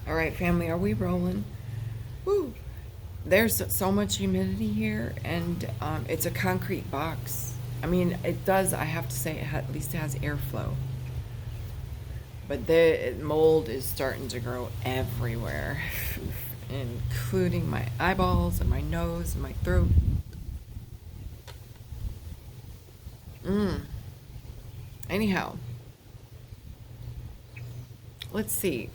All right, family, are we rolling? Woo! There's so much humidity here, and it's a concrete box. I mean, it does, I have to say, at least it has airflow. But the mold is starting to grow everywhere, including my eyeballs and my nose and my throat. Mm. Anyhow, let's see.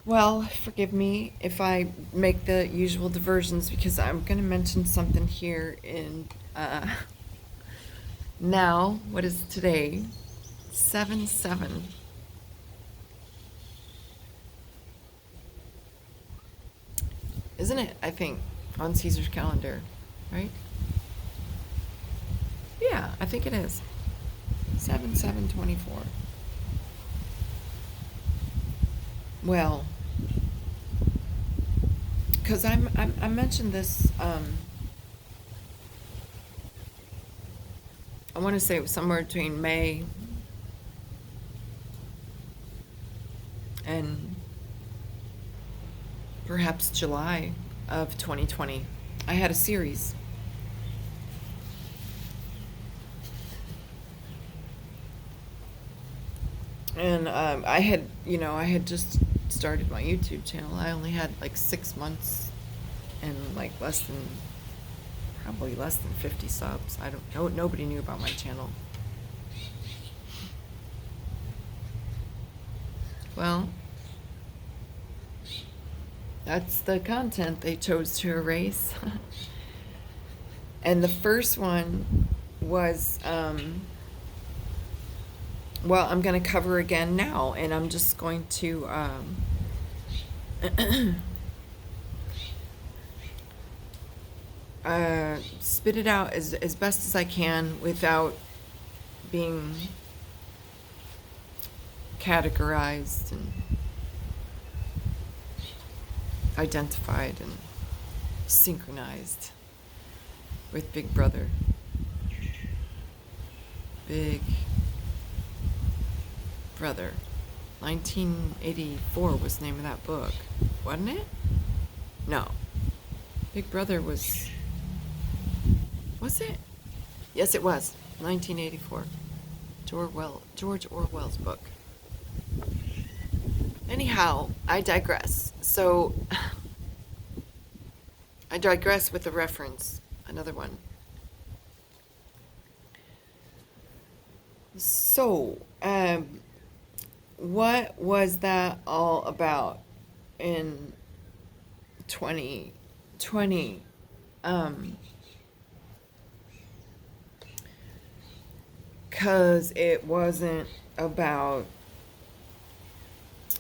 Well, forgive me if I make the usual diversions because I'm going to mention something here in now. What is today? 7/7. Isn't it? I think on Caesar's calendar, right? Yeah, I think it is. 7/7/24. Well, because I mentioned this, I want to say it was somewhere between May and perhaps July of 2020. I had a series. And I had just started my YouTube channel. I only had like 6 months and like probably less than 50 subs. I don't know. Nobody knew about my channel. Well, that's the content they chose to erase. And the first one was, well, I'm going to cover again now, and I'm just going to spit it out as best as I can without being categorized and identified and synchronized with Big Brother. Big Brother. 1984 was the name of that book, wasn't it? No. Big Brother was it? Yes, it was. 1984. George Orwell's book. Anyhow, I digress. So, I digress with a reference. Another one. So, what was that all about in 2020? Because it wasn't about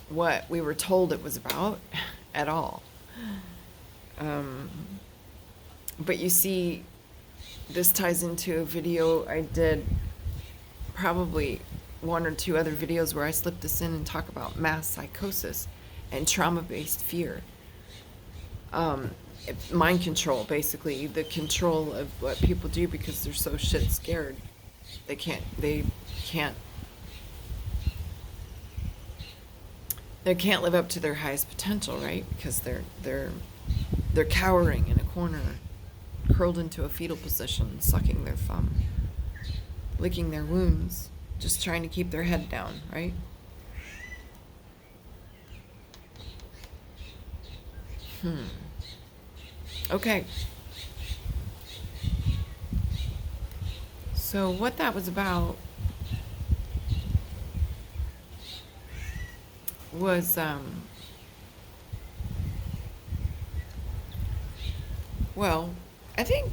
what we were told it was about at all. But you see, this ties into a video I did, probably one or two other videos where I slip this in and talk about mass psychosis and trauma-based fear. Mind control, basically, the control of what people do because they're so shit scared. They can't live up to their highest potential, right? Because they're cowering in a corner, curled into a fetal position, sucking their thumb, licking their wounds, just trying to keep their head down, right? Okay. So what that was about was, well, I think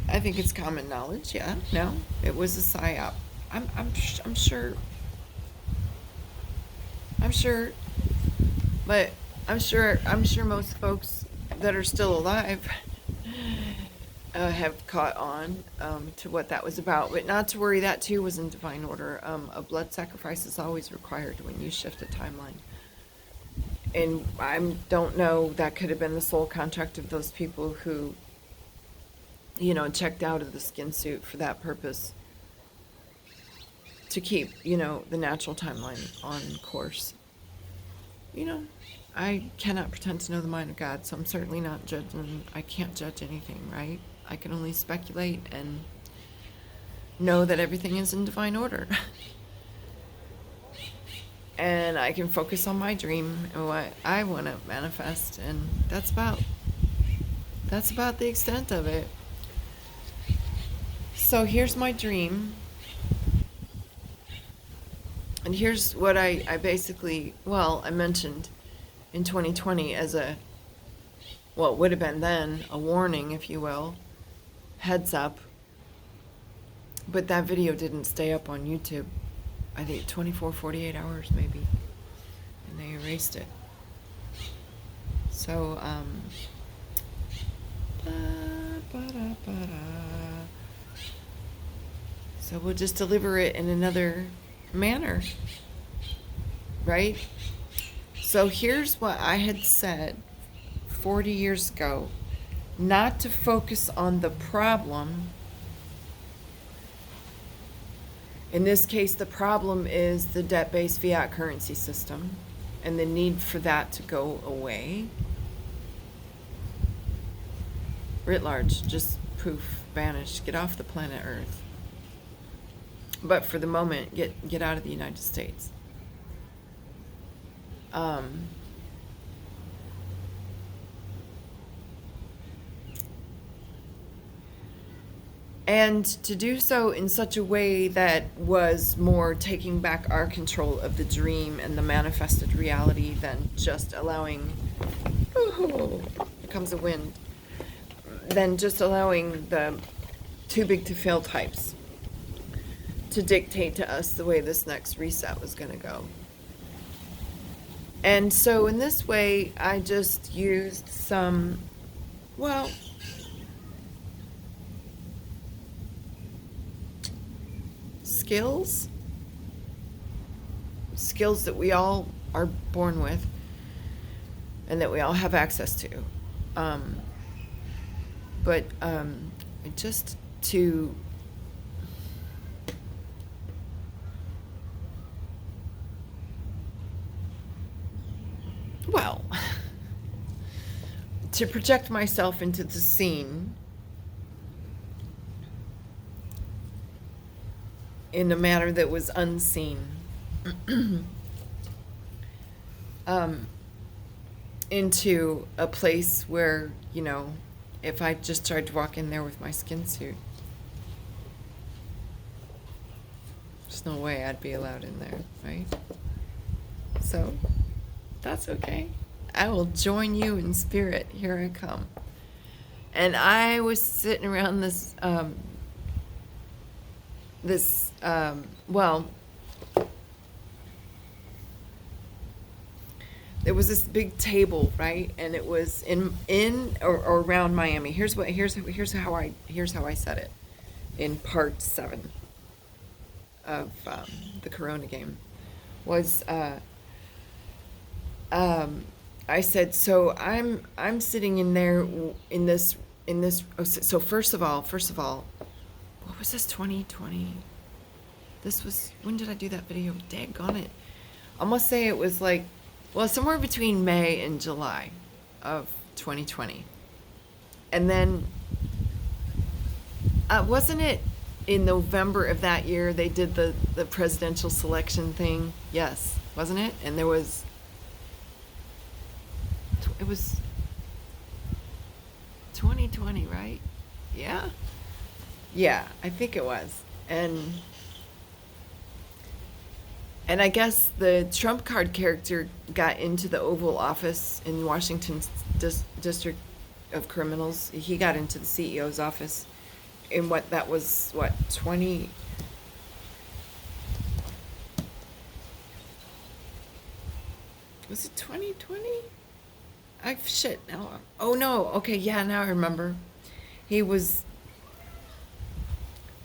it's common knowledge. Yeah, no, it was a psyop. I'm sure. I'm sure, but I'm sure most folks that are still alive have caught on to what that was about. But not to worry, that too was in divine order. A blood sacrifice is always required when you shift a timeline. And I don't know, that could have been the soul contract of those people who, checked out of the skin suit for that purpose, to keep, you know, the natural timeline on course. You know, I cannot pretend to know the mind of God, so I'm certainly not judging. I can't judge anything, right? I can only speculate and know that everything is in divine order. And I can focus on my dream and what I want to manifest, and that's about the extent of it. So here's my dream. And here's what I basically, well, I mentioned in 2020 as a, well, it would have been then a warning, if you will, heads up. But that video didn't stay up on YouTube, I think 24, 48 hours maybe. And they erased it. So, so we'll just deliver it in another manner, right? So here's what I had said 40 years ago, not to focus on the problem. In this case, the problem is the debt-based fiat currency system and the need for that to go away. Writ large, just poof, vanish, get off the planet Earth. But for the moment, get out of the United States. And to do so in such a way that was more taking back our control of the dream and the manifested reality than just allowing, oh, here comes the wind, than just allowing the too big to fail types to dictate to us the way this next reset was going to go. And so in this way, I just used some, well, skills that we all are born with and that we all have access to. But just to to project myself into the scene in a manner that was unseen. Into a place where, you know, if I just tried to walk in there with my skin suit, there's no way I'd be allowed in there, right? So that's okay. I will join you in spirit. Here I come. And I was sitting around this, well, there was this big table, right? And it was in or around Miami. Here's how I said it in part 7 of the Corona game. Was I said, so I'm sitting in there in this. So first of all, what was this? 2020. This was, when did I do that video? Daggone it. I must say it was like, well, somewhere between May and July of 2020. And then, wasn't it in November of that year they did the presidential selection thing? Yes, wasn't it? And there was, it was 2020, right? Yeah? Yeah, I think it was. And I guess the Trump card character got into the Oval Office in Washington's District of Criminals. He got into the CEO's office in what 20... Was it 2020? Now. Oh no, okay, yeah, now I remember. He was...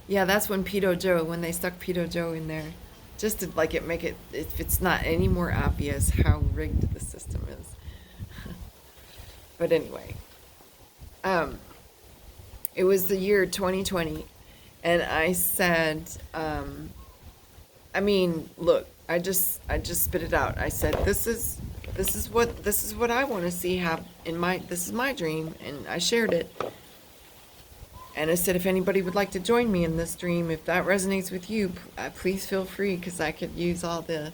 Yeah, that's when when they stuck Pedo Joe in there. Just to make it, if it's not any more obvious how rigged the system is. But anyway, it was the year 2020, and I said, I mean, look, I just spit it out. I said, this is what I want to see have in my, this is my dream, and I shared it. And I said, if anybody would like to join me in this dream, if that resonates with you, please feel free, because I could use all the,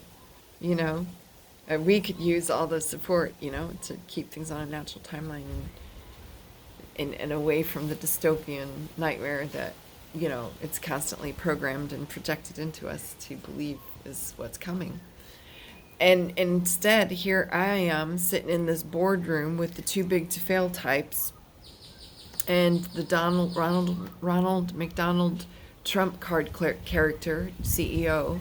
you know, we could use all the support, you know, to keep things on a natural timeline and away from the dystopian nightmare that, you know, it's constantly programmed and projected into us to believe is what's coming. And instead, here I am sitting in this boardroom with the too big to fail types and the Ronald McDonald Trump card character, CEO.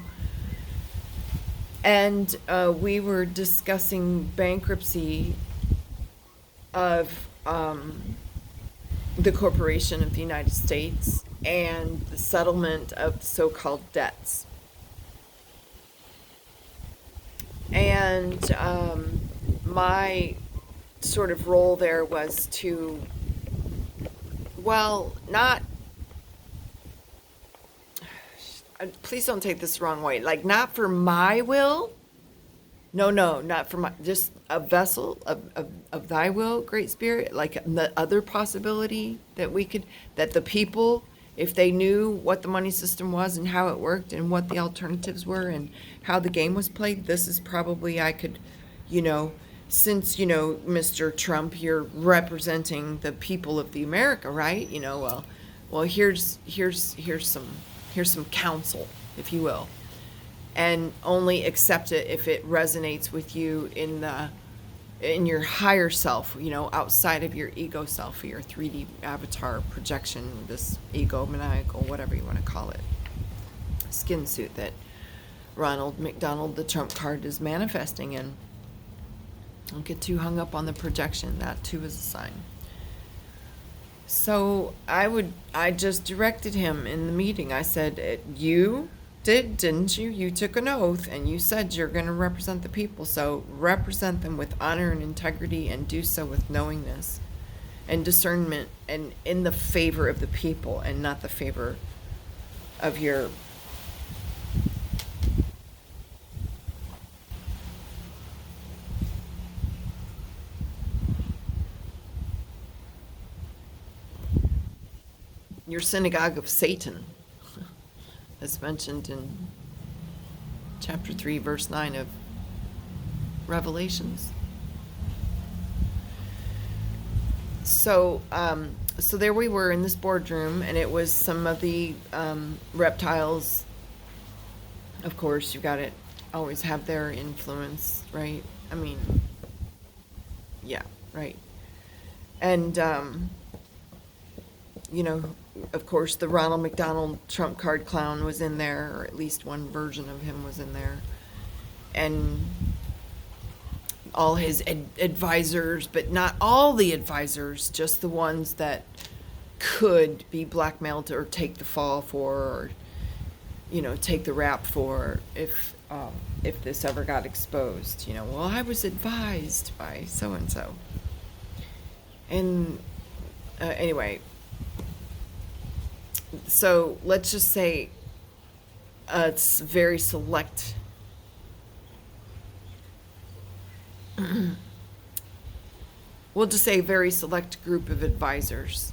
And we were discussing bankruptcy of the corporation of the United States and the settlement of the so-called debts. And my sort of role there was to, well, not, please don't take this the wrong way, like not for my will, no, not for my, just a vessel of thy will, Great Spirit, like the other possibility that we could, that the people, if they knew what the money system was and how it worked and what the alternatives were and how the game was played, this is probably, I could, you know, since, you know, Mr. Trump, you're representing the people of the America, right? You know, well, here's some counsel, if you will, and only accept it if it resonates with you in your higher self, you know, outside of your ego self or your 3D avatar projection, this egomaniacal, whatever you want to call it, skin suit that Ronald McDonald, the Trump card, is manifesting in. Don't get too hung up on the projection. That too is a sign. So I just directed him in the meeting. I said, you didn't you? You took an oath and you said you're going to represent the people. So represent them with honor and integrity, and do so with knowingness and discernment and in the favor of the people and not the favor of your synagogue of Satan, as mentioned in chapter 3, verse 9 of Revelations. So there we were in this boardroom, and it was some of the reptiles. Of course, you got to always have their influence, right? I mean, yeah, right. And, you know, of course, the Ronald McDonald Trump card clown was in there, or at least one version of him was in there. And all his advisors, but not all the advisors, just the ones that could be blackmailed or take the fall for, or, you know, take the rap for if this ever got exposed. You know, well, I was advised by so-and-so. And anyway, so let's just say it's very select. We'll just say very select group of advisors,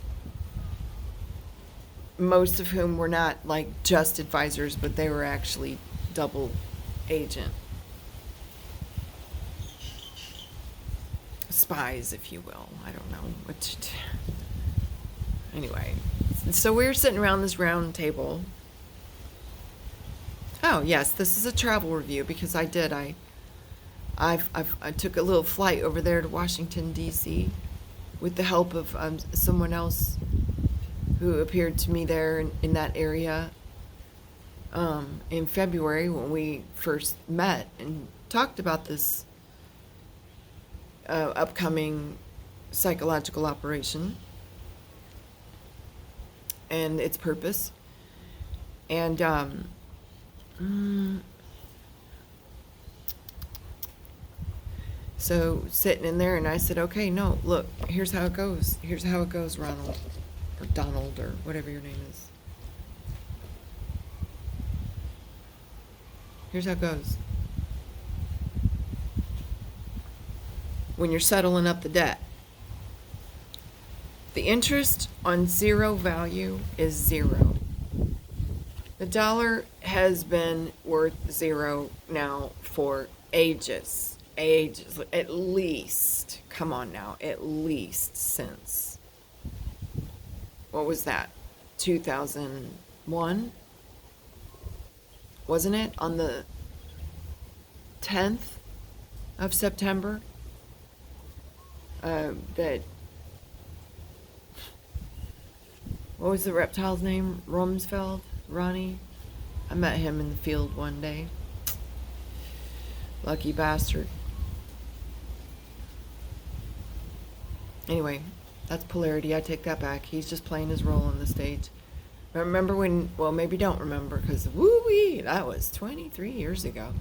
most of whom were not like just advisors, but they were actually double agent spies, if you will. I don't know. Anyway, so we were sitting around this round table. Oh yes, this is a travel review because I took a little flight over there to Washington, D.C. with the help of someone else who appeared to me there in that area in February when we first met and talked about this upcoming psychological operation and its purpose. And so sitting in there, and I said, okay, no, look, here's how it goes. Here's how it goes, Ronald, or Donald, or whatever your name is. Here's how it goes. When you're settling up the debt, the interest on zero value is zero. The dollar has been worth zero now for ages. Ages. At least, come on now, at least since, what was that? 2001? Wasn't it? On the 10th of September? That, what was the reptile's name? Rumsfeld? Ronnie? I met him in the field one day. Lucky bastard. Anyway, that's polarity. I take that back. He's just playing his role on the stage. I remember when, well, maybe don't remember because woo-wee, that was 23 years ago.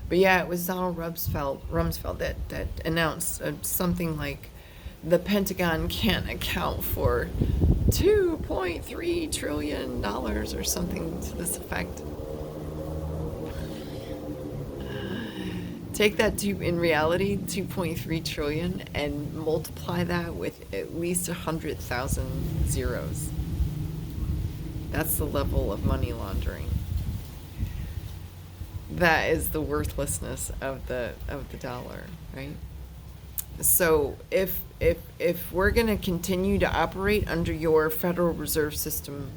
But yeah, it was Donald Rumsfeld that announced something like the Pentagon can't account for $2.3 trillion or something to this effect. Take that in reality, 2.3 trillion, and multiply that with at least 100,000 zeros. That's the level of money laundering. That is the worthlessness of the dollar, right? So if we're going to continue to operate under your Federal Reserve System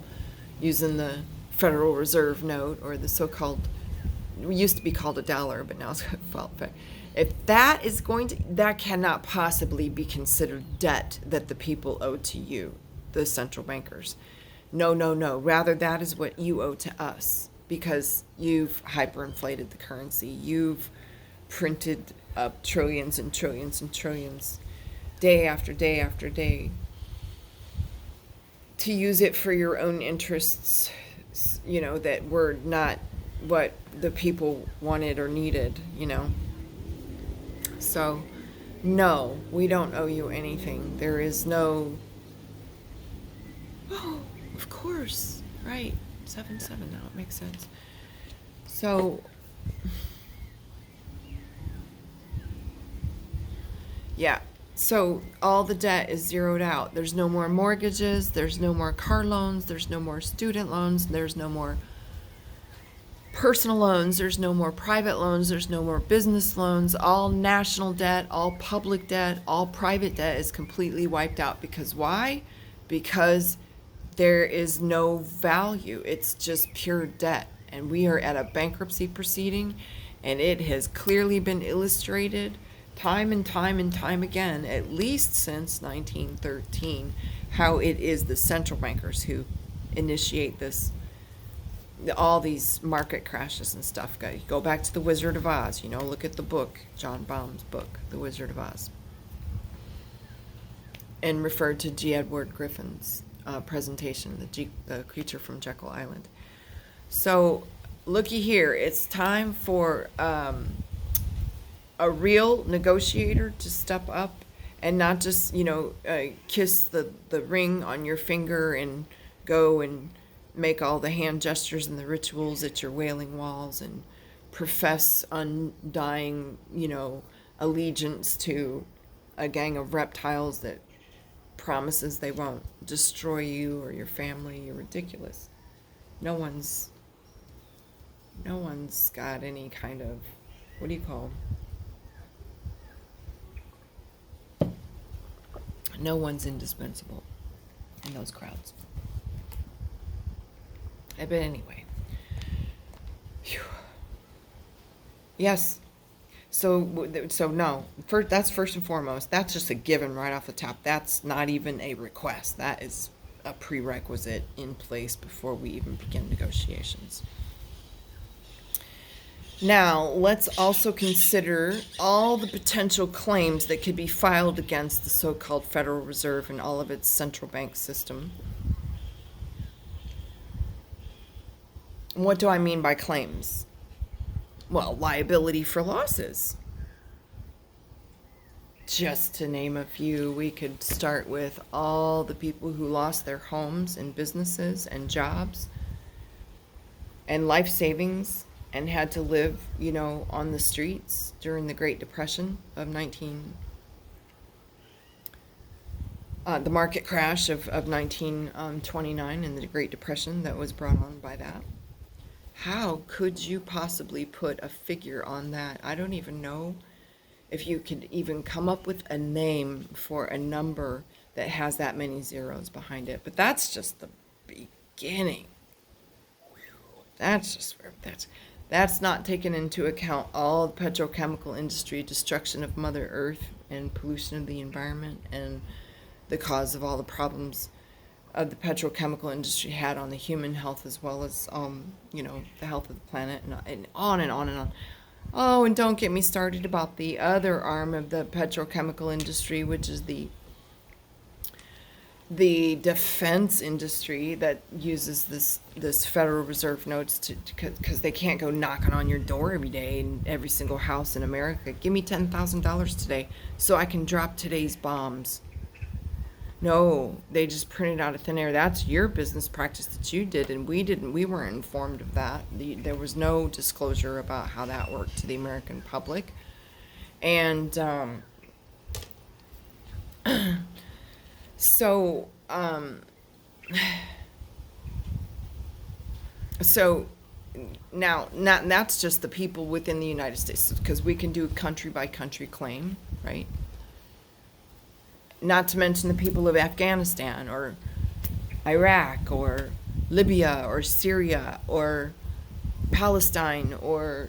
using the Federal Reserve note, or the so-called, it used to be called a dollar, but now it's called, if that is going to, that cannot possibly be considered debt that the people owe to you, the central bankers. No. Rather, that is what you owe to us, because you've hyperinflated the currency. You've printed up trillions and trillions and trillions day after day after day to use it for your own interests, you know, that were not what the people wanted or needed, you know. So, no, we don't owe you anything. There is no, oh, of course, right, 7-7 now, it makes sense. So, yeah, so all the debt is zeroed out. There's no more mortgages, there's no more car loans, there's no more student loans, there's no more personal loans, there's no more private loans, there's no more business loans. All national debt, all public debt, all private debt is completely wiped out. Because why? Because there is no value. It's just pure debt. And we are at a bankruptcy proceeding, and it has clearly been illustrated time and time and time again, at least since 1913, how it is the central bankers who initiate this, all these market crashes and stuff. Go back to The Wizard of Oz, you know, look at the book, John Baum's book, The Wizard of Oz, and refer to G. Edward Griffin's presentation, the creature from Jekyll Island. So looky here, it's time for a real negotiator to step up and not just, you know, kiss the ring on your finger and go and make all the hand gestures and the rituals at your Wailing Walls and profess undying, you know, allegiance to a gang of reptiles that promises they won't destroy you or your family. You're ridiculous. No one's got any kind of, what do you call them? No one's indispensable in those crowds. But anyway. Phew. Yes. So no, that's first and foremost. That's just a given right off the top. That's not even a request. That is a prerequisite in place before we even begin negotiations. Now, let's also consider all the potential claims that could be filed against the so-called Federal Reserve and all of its central bank system. What do I mean by claims? Well, liability for losses. Just to name a few, we could start with all the people who lost their homes and businesses and jobs and life savings and had to live, on the streets during the Great Depression of the market crash of 1929 and the Great Depression that was brought on by that. How could you possibly put a figure on that? I don't even know if you could even come up with a name for a number that has that many zeros behind it. But that's just the beginning. That's not taking into account all the petrochemical industry, destruction of Mother Earth, and pollution of the environment, and the cause of all the problems of the petrochemical industry had on the human health, as well as the health of the planet, and on and on and on. Oh, and don't get me started about the other arm of the petrochemical industry, which is the defense industry that uses this Federal Reserve notes because they can't go knocking on your door every day in every single house in America. Give me $10,000 today so I can drop today's bombs. No, they just printed out of thin air. That's your business practice that you did, and we didn't. We weren't informed of that. There was no disclosure about how that worked to the American public, and so so now, that's just the people within the United States, because we can do country by country claim, right? Not to mention the people of Afghanistan or Iraq or Libya or Syria or Palestine or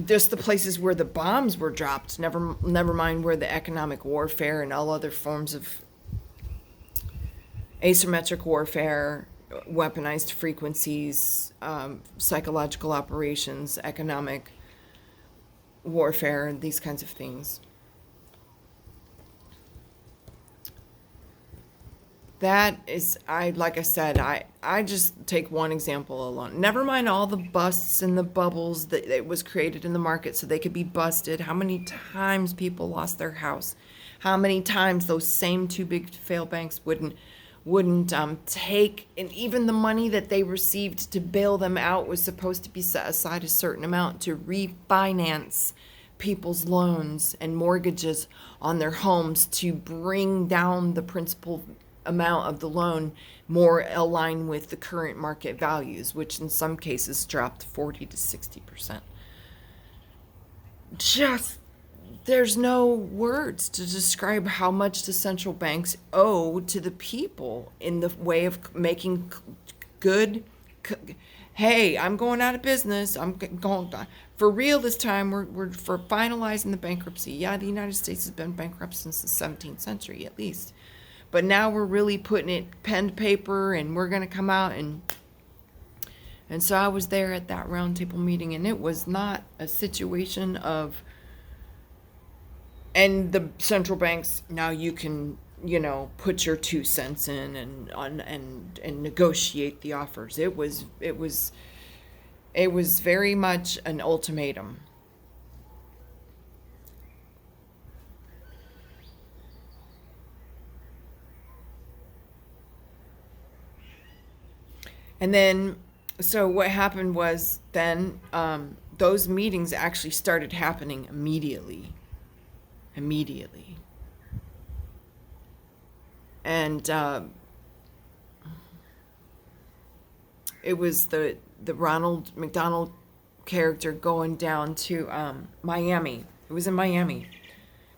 just the places where the bombs were dropped. Never mind where the economic warfare and all other forms of asymmetric warfare, weaponized frequencies, psychological operations, economic warfare, and these kinds of things. That is, like I said, I just take one example alone. Never mind all the busts and the bubbles that was created in the market so they could be busted. How many times people lost their house? How many times those same two big failed banks wouldn't take, and even the money that they received to bail them out was supposed to be set aside a certain amount to refinance people's loans and mortgages on their homes to bring down the principal amount of the loan more aligned with the current market values, which in some cases dropped 40 to 60%. There's no words to describe how much the central banks owe to the people in the way of making good. Hey, I'm going out of business. I'm going for real this time. We're for finalizing the bankruptcy. Yeah, the United States has been bankrupt since the 17th century at least. But now we're really putting it pen to paper, and we're going to come out and so I was there at that roundtable meeting, and it was not a situation of, and the central banks, now you can, put your 2 cents in and negotiate the offers. It was very much an ultimatum. And then, so what happened was then those meetings actually started happening immediately. And it was the Ronald McDonald character going down to Miami. It was in Miami.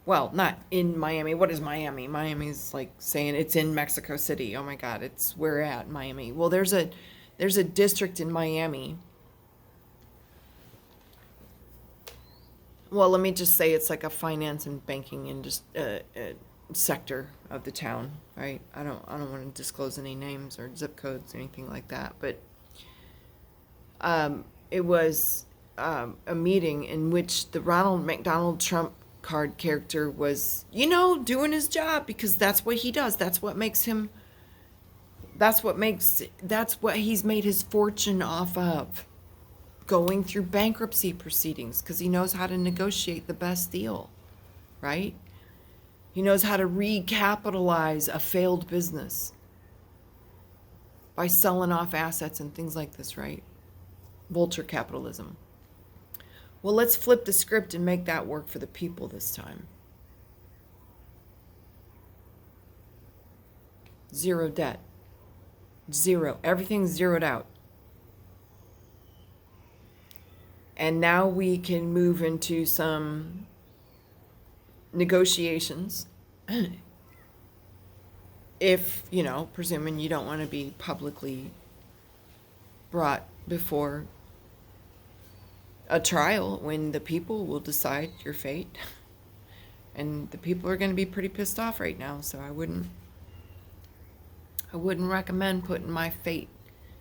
Well, not in Miami. What is Miami? Miami's like saying it's in Mexico City. Oh my God, it's where at Miami. Well, there's a district in Miami. Well, let me just say it's like a finance and banking sector of the town, right? I don't want to disclose any names or zip codes or anything like that, but it was a meeting in which the Ronald McDonald Trump card character was, doing his job, because that's what he does. That's what he's made his fortune off of, going through bankruptcy proceedings, because he knows how to negotiate the best deal, right? He knows how to recapitalize a failed business. by selling off assets and things like this, right? Vulture capitalism. Well, let's flip the script and make that work for the people this time. Zero debt. Zero. Everything's zeroed out. And now we can move into some negotiations. If, presuming you don't want to be publicly brought before a trial when the people will decide your fate. And the people are going to be pretty pissed off right now, so I wouldn't recommend putting my fate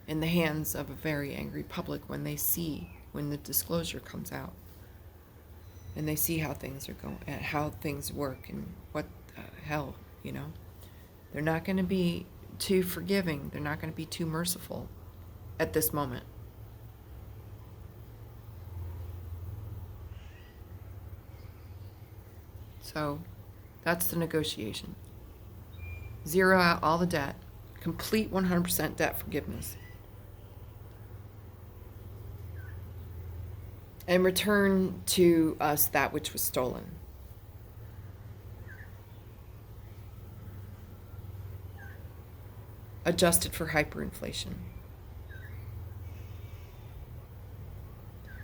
in the hands of a very angry public when the disclosure comes out. And they see how things are going, and how things work, and what the hell, They're not going to be too forgiving. They're not going to be too merciful at this moment. So that's the negotiation. Zero out all the debt. Complete 100% debt forgiveness. And return to us that which was stolen. Adjusted for hyperinflation.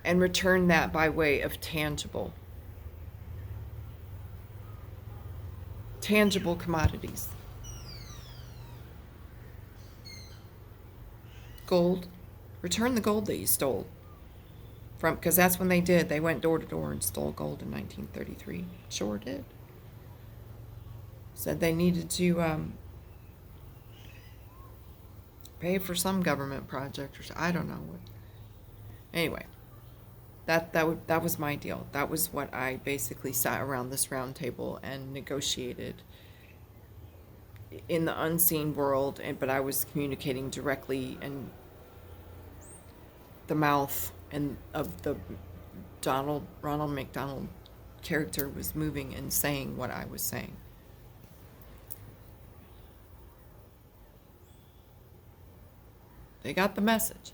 And return that by way of tangible commodities. Gold. Return the gold that you stole. Because that's when they did. They went door to door and stole gold in 1933. Sure did. Said they needed to pay for some government project or I don't know what. Anyway, that was my deal. That was what I basically sat around this round table and negotiated in the unseen world, but I was communicating directly, and the mouth and of the Ronald McDonald character was moving and saying what I was saying. They got the message.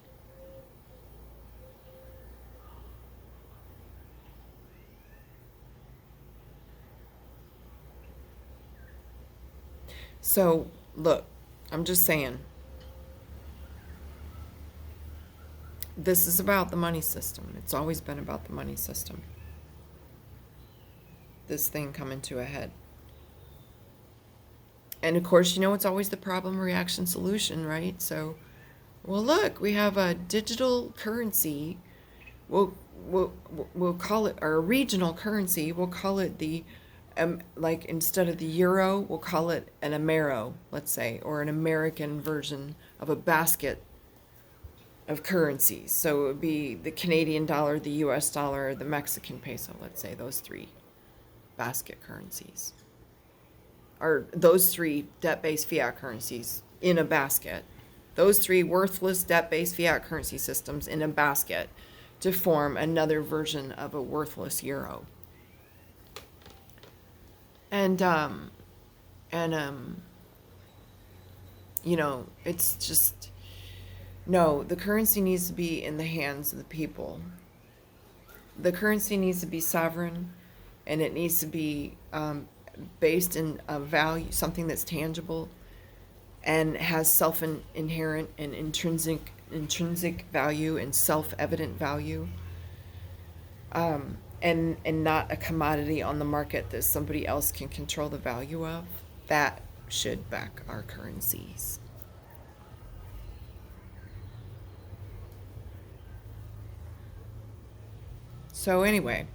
So, look, I'm just saying, this is about the money system. It's always been about the money system. This thing coming to a head. And of course, it's always the problem, reaction, solution, right? So, well, look, we have a digital currency. We'll call it, or a regional currency. We'll call it the, like instead of the euro, we'll call it an Amero, let's say, or an American version of a basket of currencies. So it would be the Canadian dollar, the US dollar, the Mexican peso, let's say, those three basket currencies. Or those three debt-based fiat currencies in a basket. Those three worthless debt-based fiat currency systems in a basket to form another version of a worthless euro. And it's just, no, the currency needs to be in the hands of the people. The currency needs to be sovereign, and it needs to be based in a value, something that's tangible and has self-inherent and intrinsic value and self-evident value, and not a commodity on the market that somebody else can control the value of. That should back our currencies. So anyway,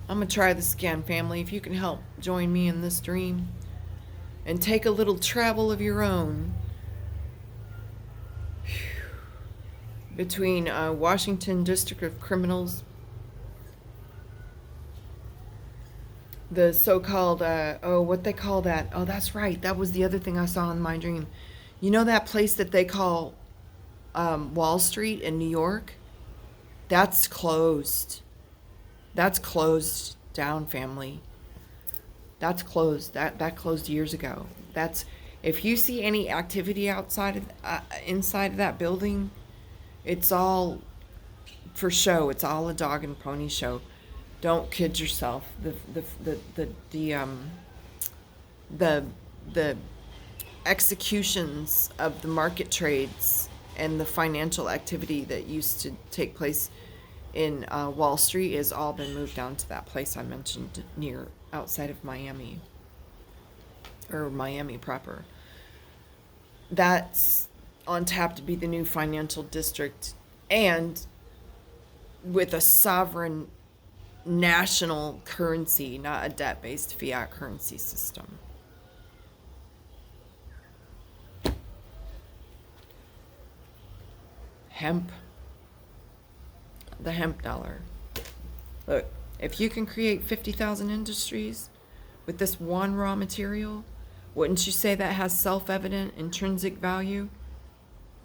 I'm going to try this again, family. If you can help join me in this dream and take a little travel of your own between Washington District of Criminals, the so-called, what they call that? Oh, that's right. That was the other thing I saw in my dream. You know that place that they call Wall Street in New York? That's closed. That's closed down, family. That's closed. That closed years ago. If you see any activity inside of that building, it's all for show. It's all a dog and pony show. Don't kid yourself. The executions of the market trades and the financial activity that used to take place in Wall Street has all been moved down to that place I mentioned near outside of Miami, or Miami proper. That's on tap to be the new financial district, and with a sovereign national currency, not a debt-based fiat currency system. Hemp. The hemp dollar. Look, if you can create 50,000 industries with this one raw material, wouldn't you say that has self-evident intrinsic value?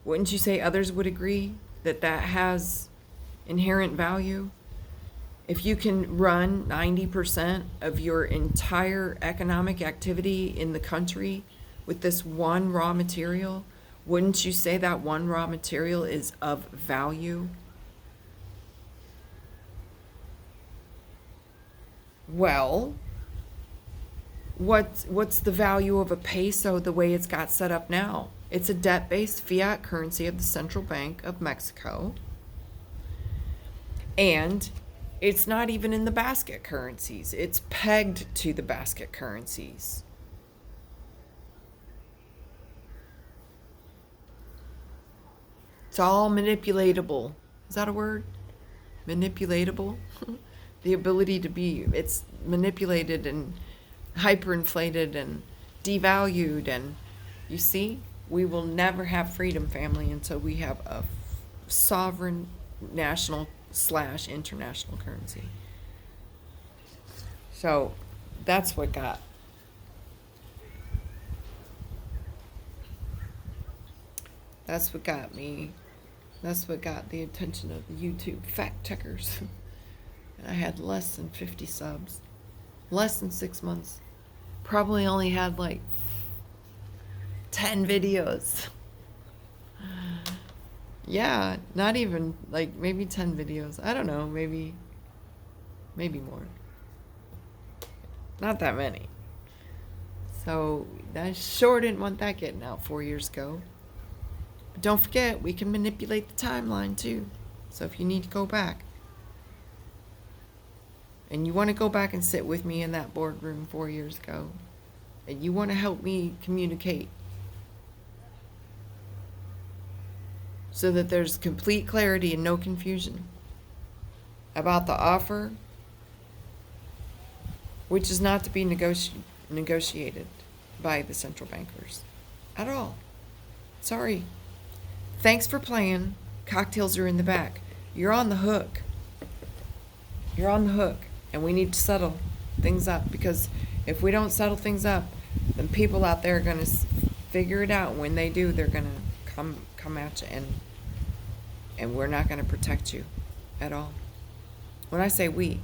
Wouldn't you say others would agree that that has inherent value? If you can run 90% of your entire economic activity in the country with this one raw material, wouldn't you say that one raw material is of value? Well, what's the value of a peso the way it's got set up now? It's a debt-based fiat currency of the Central Bank of Mexico. And it's not even in the basket currencies. It's pegged to the basket currencies. It's all manipulatable. Is that a word? Manipulatable? The ability to be, it's manipulated and hyperinflated and devalued. And you see, we will never have freedom, family, until we have a sovereign national / international currency. So that's what got me. That's what got the attention of the YouTube fact checkers. And I had less than 50 subs. Less than 6 months. Probably only had like 10 videos. Yeah, not even, like, maybe 10 videos. I don't know, maybe more. Not that many. So I sure didn't want that getting out 4 years ago. But don't forget, we can manipulate the timeline too. So if you need to go back, and you want to go back and sit with me in that boardroom 4 years ago, and you want to help me communicate so that there's complete clarity and no confusion about the offer, which is not to be negotiated by the central bankers at all. Sorry. Thanks for playing. Cocktails are in the back. You're on the hook. You're on the hook. And we need to settle things up, because if we don't settle things up, then people out there are going to figure it out. When they do, they're going to come at you, and we're not going to protect you at all. When I say we,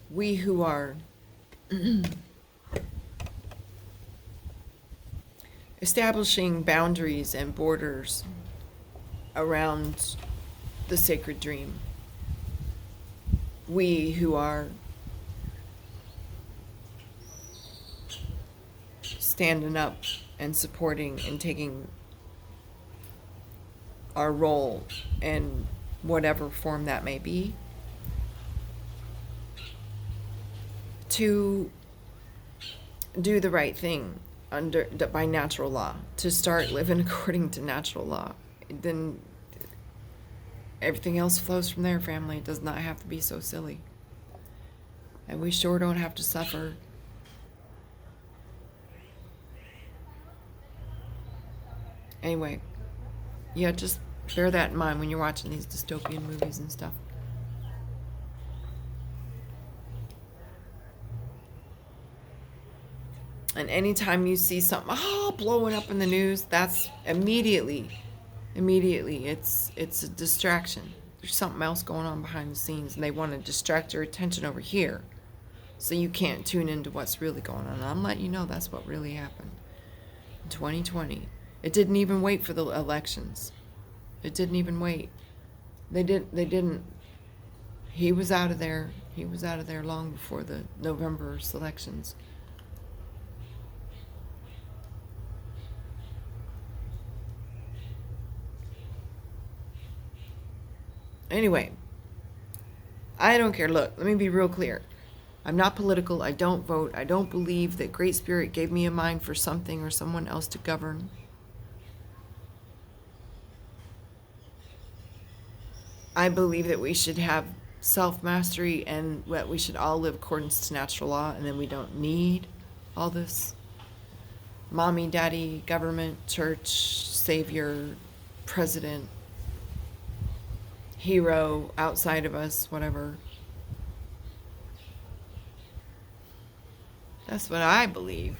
we who are establishing boundaries and borders around the sacred dream, we who are standing up and supporting and taking our role in whatever form that may be, to do the right thing by natural law, to start living according to natural law. Then everything else flows from there, family. It does not have to be so silly. And we sure don't have to suffer. Anyway, yeah, just bear that in mind when you're watching these dystopian movies and stuff. And anytime you see something blowing up in the news, that's immediately it's a distraction. There's something else going on behind the scenes, and they want to distract your attention over here, so you can't tune into what's really going on. I'm letting you know that's what really happened in 2020. It didn't even wait for the elections. It didn't even wait. They didn't. He was out of there. He was out of there long before the November elections. Anyway, I don't care. Look, let me be real clear. I'm not political. I don't vote. I don't believe that Great Spirit gave me a mind for something or someone else to govern. I believe that we should have self-mastery and that we should all live accordance to natural law, and then we don't need all this mommy, daddy, government, church, savior, president, hero outside of us, whatever. That's what I believe.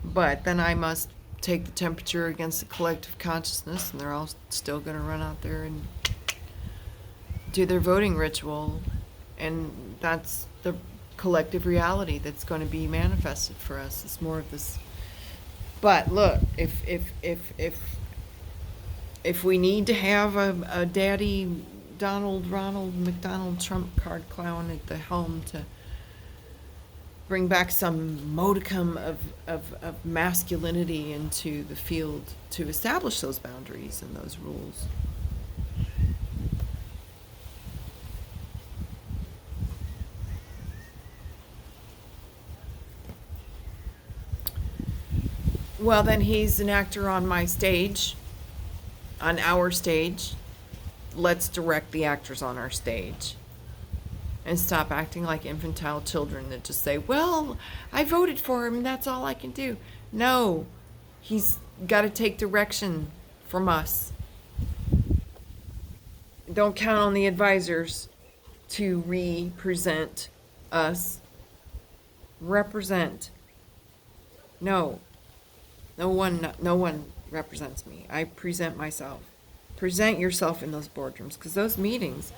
But then I must take the temperature against the collective consciousness, and they're all still going to run out there and do their voting ritual, and that's the collective reality that's going to be manifested for us. It's more of this. But look, if we need to have a daddy Ronald McDonald Trump card clown at the helm to bring back some modicum of masculinity into the field to establish those boundaries and those rules. Well, then he's an actor on my stage, on our stage. Let's direct the actors on our stage and stop acting like infantile children that just say, well, I voted for him and that's all I can do. No, he's got to take direction from us. Don't count on the advisors to represent us. Represent. No one represents me. I present myself. Present yourself in those boardrooms, because those meetings,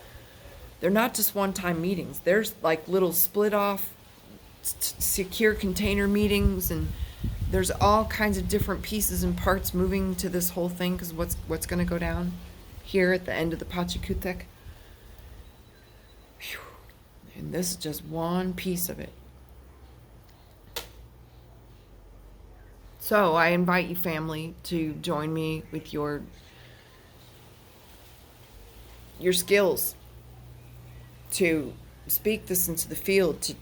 they're not just one-time meetings. There's like little split-off, secure container meetings, and there's all kinds of different pieces and parts moving to this whole thing, because what's going to go down here at the end of the Pachacutec. Whew. And this is just one piece of it. So I invite you, family, to join me with your skills to speak this into the field, to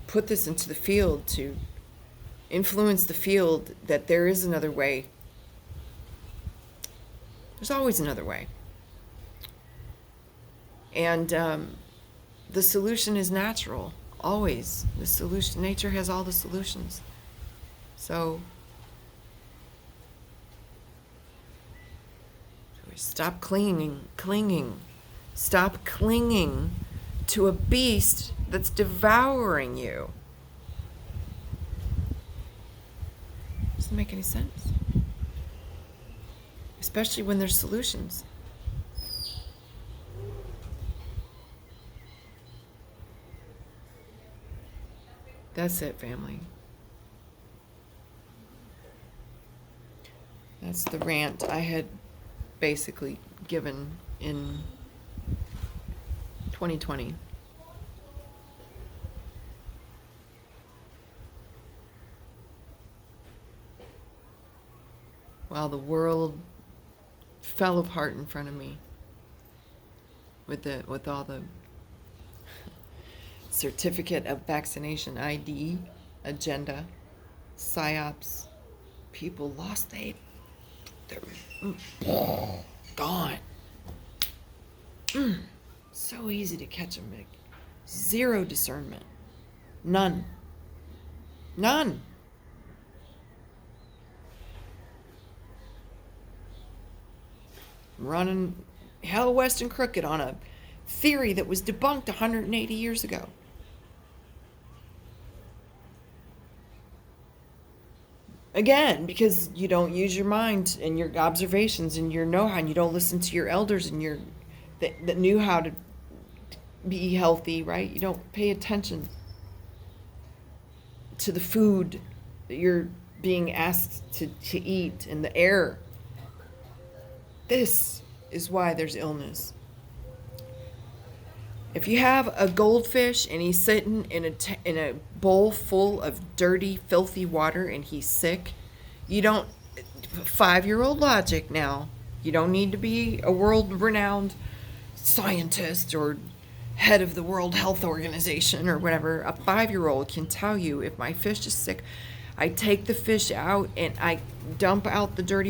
put this into the field, to influence the field that there is another way. There's always another way. And the solution is natural, always. The solution, nature has all the solutions. So stop clinging. Stop clinging to a beast that's devouring you. Doesn't make any sense. Especially when there's solutions. That's it, family. That's the rant I had basically given in 2020. While the world fell apart in front of me with all the certificate of vaccination ID agenda, psyops, people lost they're gone. So easy to catch them. Zero discernment. None. Running hell west and crooked on a theory that was debunked 180 years ago. Again, because you don't use your mind and your observations and your know-how, and you don't listen to your elders and your that knew how to be healthy, right? You don't pay attention to the food that you're being asked to eat and the air. This is why there's illness. If you have a goldfish and he's sitting in a bowl full of dirty, filthy water and he's sick, you don't 5-year-old logic now. You don't need to be a world-renowned scientist or head of the World Health Organization or whatever. A 5-year-old can tell you if my fish is sick, I take the fish out and I dump out the dirty